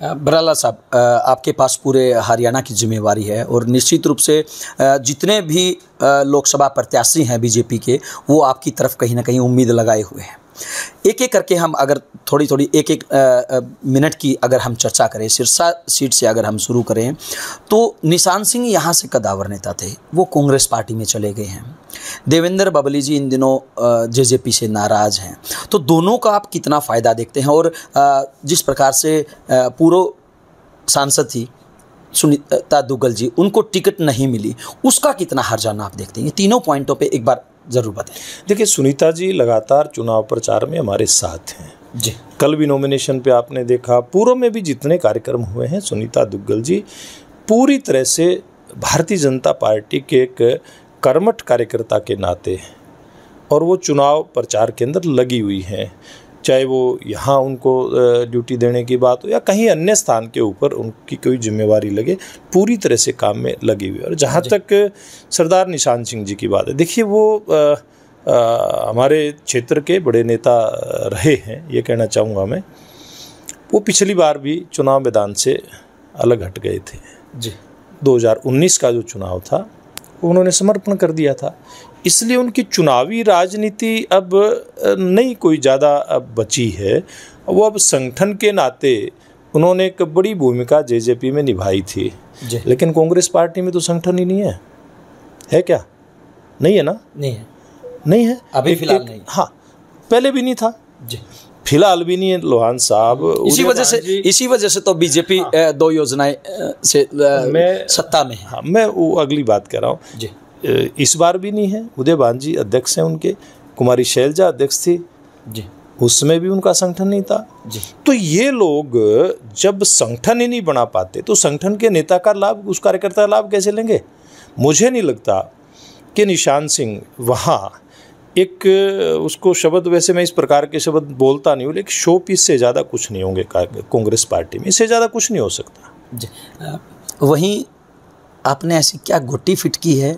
बराला साहब, आपके पास पूरे हरियाणा की जिम्मेवारी है और निश्चित रूप से जितने भी लोकसभा प्रत्याशी हैं बीजेपी के, वो आपकी तरफ कहीं ना कहीं उम्मीद लगाए हुए हैं। एक एक करके हम अगर थोड़ी एक एक मिनट की अगर हम चर्चा करें, सिरसा सीट से अगर हम शुरू करें, तो निशान सिंह यहाँ से कदावर नेता थे, वो कांग्रेस पार्टी में चले गए हैं। देवेंद्र बबली जी इन दिनों जेजेपी से नाराज़ हैं, तो दोनों का आप कितना फ़ायदा देखते हैं? और जिस प्रकार से पूर्व सांसद थी सुनीता दुग्गल जी, उनको टिकट नहीं मिली, उसका कितना हर्जाना आप देखते हैं? ये तीनों पॉइंटों पे एक बार ज़रूर बताएं। देखिए, सुनीता जी लगातार चुनाव प्रचार में हमारे साथ हैं जी। कल भी नॉमिनेशन पे आपने देखा, पूर्व में भी जितने कार्यक्रम हुए हैं, सुनीता दुग्गल जी पूरी तरह से भारतीय जनता पार्टी के एक कर्मठ कार्यकर्ता के नाते और वो चुनाव प्रचार के अंदर लगी हुई हैं। चाहे वो यहाँ उनको ड्यूटी देने की बात हो या कहीं अन्य स्थान के ऊपर उनकी कोई जिम्मेवारी लगे, पूरी तरह से काम में लगी हुई है। और जहाँ तक सरदार निशान सिंह जी की बात है, देखिए वो हमारे क्षेत्र के बड़े नेता रहे हैं, ये कहना चाहूँगा मैं। वो पिछली बार भी चुनाव मैदान से अलग हट गए थे जी। 2019 का जो चुनाव था उन्होंने समर्पण कर दिया था, इसलिए उनकी चुनावी राजनीति अब नहीं कोई ज़्यादा अब बची है। वो अब संगठन के नाते उन्होंने एक बड़ी भूमिका जेजेपी में निभाई थी, लेकिन कांग्रेस पार्टी में तो संगठन ही नहीं है क्या? नहीं है ना? नहीं है अभी फिलहाल नहीं। हाँ, पहले भी नहीं था जी, फिलहाल भी नहीं है लोहान साहब। इसी वजह से तो बीजेपी दो योजनाएं से सत्ता में है। हाँ, मैं वो अगली बात कह रहा हूँ जी। इस बार भी नहीं है। उदयभान जी अध्यक्ष हैं उनके, कुमारी शैलजा अध्यक्ष थी जी, उसमें भी उनका संगठन नहीं था जी। तो ये लोग जब संगठन ही नहीं बना पाते तो संगठन के नेता का लाभ, उस कार्यकर्ता का लाभ कैसे लेंगे? मुझे नहीं लगता कि निशान सिंह वहाँ एक उसको शब्द, वैसे मैं इस प्रकार के शब्द बोलता नहीं हूँ, लेकिन शो पीस से ज़्यादा कुछ नहीं होंगे कांग्रेस पार्टी में, इससे ज़्यादा कुछ नहीं हो सकता जी। वहीं आपने ऐसी क्या गोटी फिट की है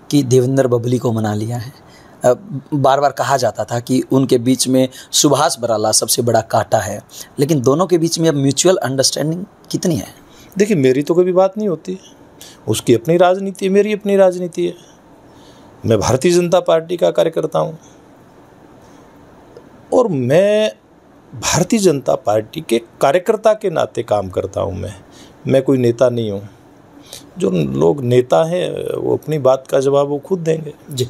कि देवेंद्र बबली को मना लिया है? बार बार कहा जाता था कि उनके बीच में सुभाष बराला सबसे बड़ा कांटा है, लेकिन दोनों के बीच में अब म्यूचुअल अंडरस्टैंडिंग कितनी है? देखिए, मेरी तो कभी बात नहीं होती, उसकी अपनी राजनीति है, मेरी अपनी राजनीति है। मैं भारतीय जनता पार्टी का कार्यकर्ता हूँ और मैं भारतीय जनता पार्टी के कार्यकर्ता के नाते काम करता हूँ। मैं कोई नेता नहीं हूँ। जो लोग नेता हैं वो अपनी बात का जवाब वो खुद देंगे। जी।